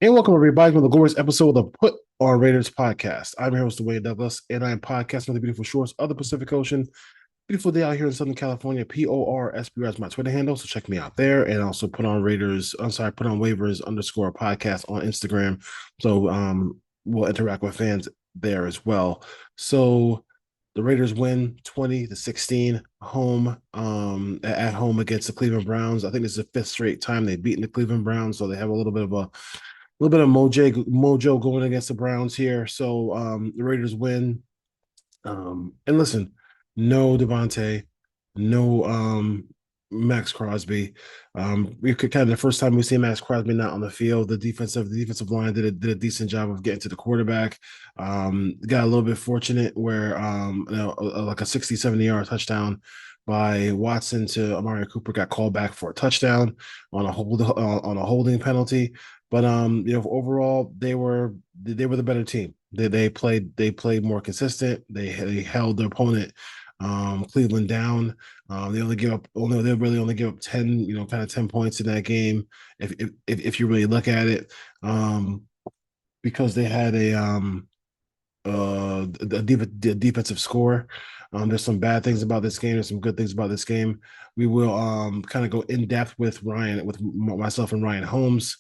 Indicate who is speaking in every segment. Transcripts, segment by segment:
Speaker 1: And welcome everybody to the glorious episode of the Put on Raiders podcast. I'm your host, Dwayne Douglas, and I am podcasting on the beautiful shores of the Pacific Ocean. Beautiful day out here in Southern California. PORSBR is my Twitter handle, so check me out there. And also put on waivers underscore podcast on Instagram. So we'll interact with fans there as well. So the Raiders win 20-16 home at home against the Cleveland Browns. I think this is the fifth straight time they've beaten the Cleveland Browns, so they have a little bit of mojo going against the Browns here. So the Raiders win. And listen, no Devontae, no Max Crosby. We could kind of the first time we see Max Crosby not on the field, the defensive line did a decent job of getting to the quarterback. Got a little bit fortunate where like a 60, 70-yard touchdown by Watson to Amari Cooper got called back for a touchdown on a holding penalty. But overall they were the better team. They played more consistent. They held their opponent Cleveland down. They really only give up 10, kind of 10 points in that game. If you really look at it, because they had a defensive score. There's some bad things about this game. There's some good things about this game. We will kind of go in depth with myself and Ryan Holmes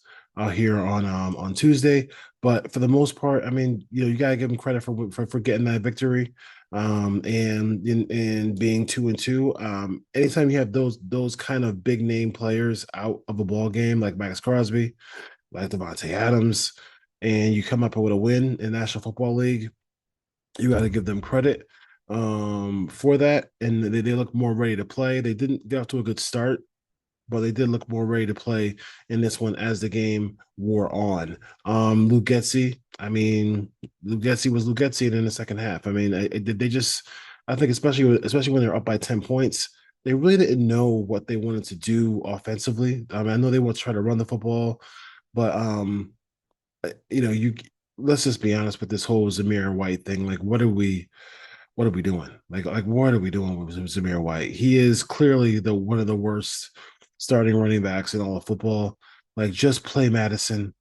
Speaker 1: here on Tuesday. But for the most part, I mean, you gotta give them credit for getting that victory, and being 2-2. Anytime you have those kind of big name players out of a ball game like Max Crosby, like Devontae Adams, and you come up with a win in National Football League, you got to give them credit for that. And they look more ready to play. They didn't get off to a good start, but they did look more ready to play in this one as the game wore on. Luke Getsy, I mean, Luke Getsy was Luke Getsy in the second half. I mean, they just, I think, especially when they're up by 10 points, they really didn't know what they wanted to do offensively. I know they want to try to run the football, but you let's just be honest with this whole Zamir White thing. Like, what are we doing? Like what are we doing with Zamir White? He is clearly the one of the worst starting running backs in all of football. Like, just play Madison,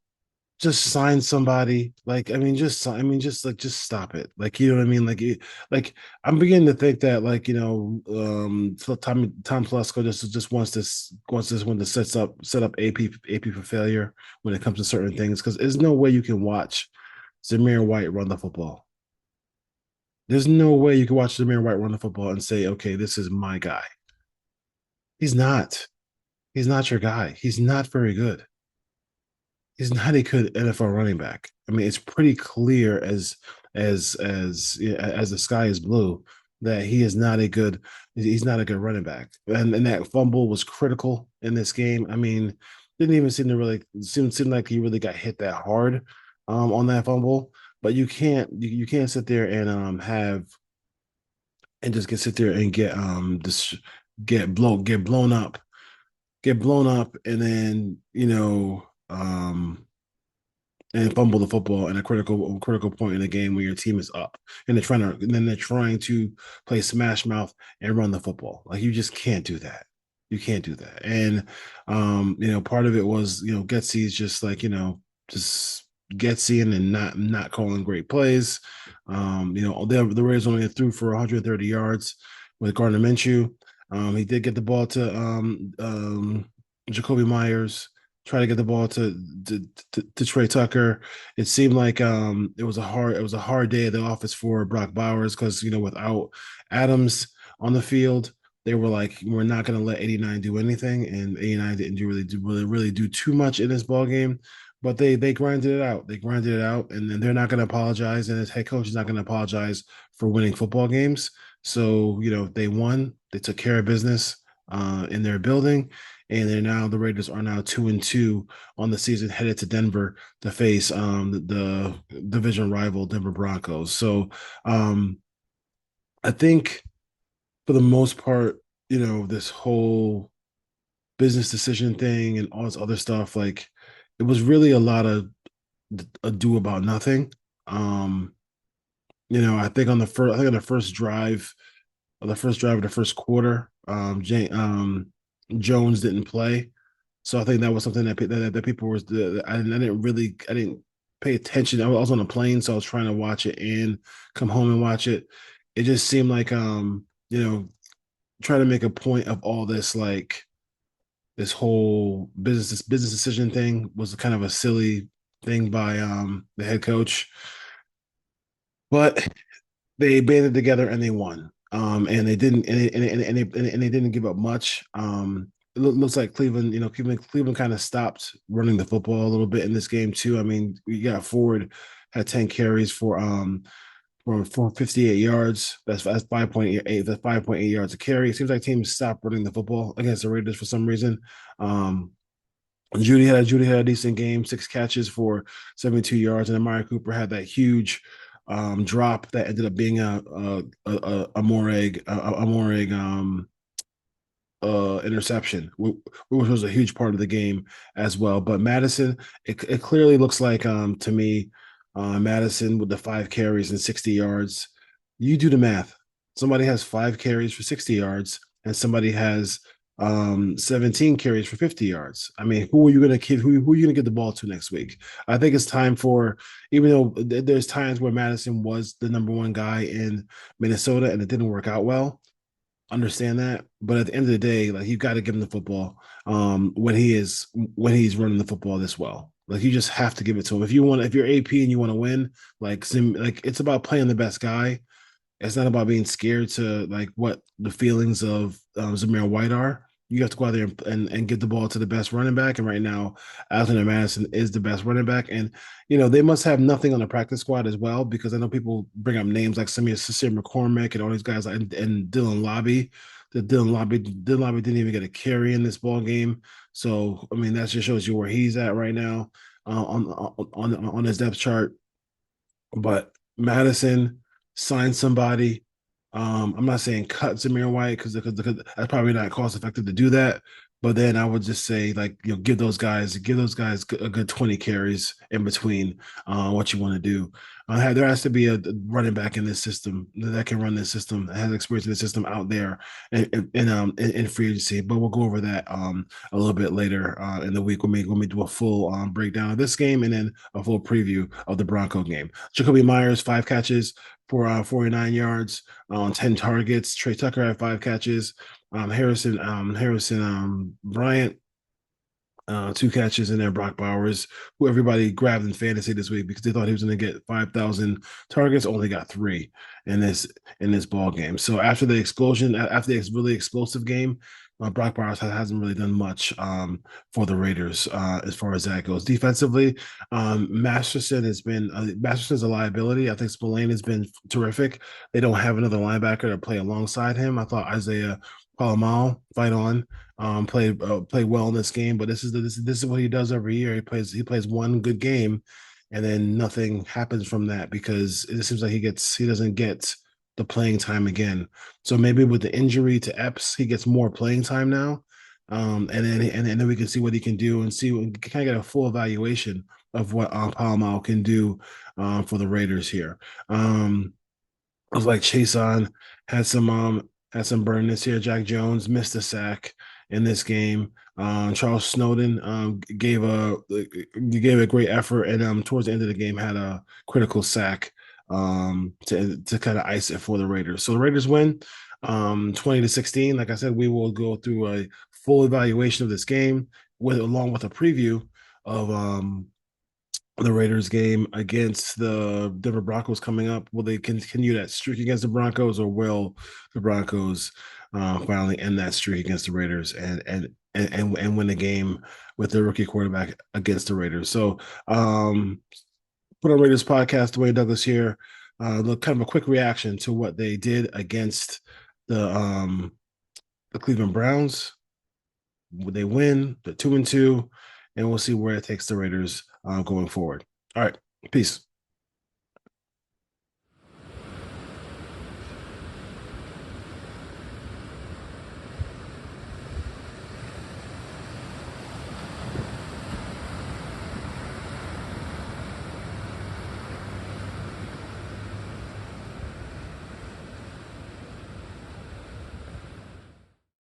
Speaker 1: just sign somebody. Like, I mean, just stop it. Like, you know what I mean? Like I'm beginning to think that, like, so Tom Telesco just wants this one to set up AP for failure when it comes to certain things, because there's no way you can watch Zamir White run the football. There's no way you can watch Zamir White run the football and say, okay, this is my guy. He's not. He's not your guy. He's not very good. He's not a good NFL running back. I mean, it's pretty clear as the sky is blue that he's not a good running back. And that fumble was critical in this game. I mean, didn't even seem like he really got hit that hard on that fumble. But you can't sit there and have and just sit there and get blown up, and then and fumble the football in a critical point in the game where your team is up, and then they're trying to play smash mouth and run the football. Like, you just can't do that. You can't do that. And part of it was, Getsy's just like, just Getsy and not calling great plays. The Raiders only threw for 130 yards with Gardner Minshew. He did get the ball to Jacoby Myers, try to get the ball to Trey Tucker. It seemed like it was a hard day at the office for Brock Bowers, because without Adams on the field, they were like, we're not going to let 89 do anything, and 89 didn't really do too much in this ball game. But they grinded it out. They grinded it out, and then they're not going to apologize. And his head coach is not going to apologize for winning football games. So they won. They took care of business in their building, and the Raiders are now 2-2 on the season, headed to Denver to face the division rival Denver Broncos. So I think for the most part, this whole business decision thing and all this other stuff, like, it was really a lot of ado about nothing. Um, I think on the first drive of the first quarter, Jones didn't play. So I think that was something that people were. I didn't pay attention. I was on a plane, so I was trying to watch it and come home and watch it. It just seemed like trying to make a point of all this, like this whole business decision thing was kind of a silly thing by the head coach, but they banded together and they won. And they didn't and they didn't give up much. It looks like Cleveland, Cleveland kind of stopped running the football a little bit in this game too. I mean, we got Ford had 10 carries for 58 yards. That's 5.8. That's 5.8 yards a carry. It seems like teams stopped running the football against the Raiders for some reason. Um, Judy had a decent game, 6 catches for 72 yards, and Amari Cooper had that huge drop that ended up being a Moreg interception, which was a huge part of the game as well. But Madison, it clearly looks like to me, Madison with the 5 carries and 60 yards. You do the math. Somebody has 5 carries for 60 yards, and somebody has 17 carries for 50 yards. I mean, who are you going to kid? Who are you going to get the ball to next week? I think it's time for, even though there's times where Madison was the number one guy in Minnesota and it didn't work out well, understand that. But at the end of the day, like you got to give him the football when he's running the football this well. Like you just have to give it to him. If you're AP and you want to win, like it's about playing the best guy. It's not about being scared to like what the feelings of Zamir White are. You have to go out there and get the ball to the best running back. And right now, Alexander Madison is the best running back. And, they must have nothing on the practice squad as well, because I know people bring up names like Samir Sincere McCormick and all these guys and Dylan Lobby. Dylan Lobby didn't even get a carry in this ball game. So, I mean, that just shows you where he's at right now on his depth chart. But Madison signed somebody. I'm not saying cut Zamir White because that's probably not cost effective to do that. But then I would just say like give those guys a good 20 carries in between what you want to do. There has to be a running back in this system that can run this system, that has experience in the system out there in free agency. But we'll go over that a little bit later in the week when we do a full breakdown of this game and then a full preview of the Bronco game. Jacoby Myers, 5 catches for 49 yards on 10 targets. Trey Tucker had 5 catches. Harrison Bryant, 2 catches, in there. Brock Bowers, who everybody grabbed in fantasy this week because they thought he was going to get 5,000 targets, only got 3 in this ball game. So after the explosion, after the really explosive game, Brock Bowers hasn't really done much for the Raiders as far as that goes. Defensively, Masterson's a liability. I think Spillane has been terrific. They don't have another linebacker to play alongside him. I thought Isaiah Palomal fight on played well in this game, but this is what he does every year. He plays one good game, and then nothing happens from that because it seems like he doesn't get the playing time again. So maybe with the injury to Epps, he gets more playing time now, and then we can see what he can do and see kind of get a full evaluation of what Palomal can do for the Raiders here. It was like Chase on had some burn this year. Jack Jones missed a sack in this game. Charles Snowden gave a great effort, and towards the end of the game had a critical sack to kind of ice it for the Raiders. So the Raiders win 20-16. Like I said, we will go through a full evaluation of this game along with a preview of the Raiders game against the Denver Broncos coming up. Will they continue that streak against the Broncos, or will the Broncos finally end that streak against the Raiders and win the game with their rookie quarterback against the Raiders? So, put on Raiders podcast. Dwayne Douglas here. Look, kind of a quick reaction to what they did against the Cleveland Browns. They win. They're 2-2, and we'll see where it takes the Raiders going forward. All right, peace.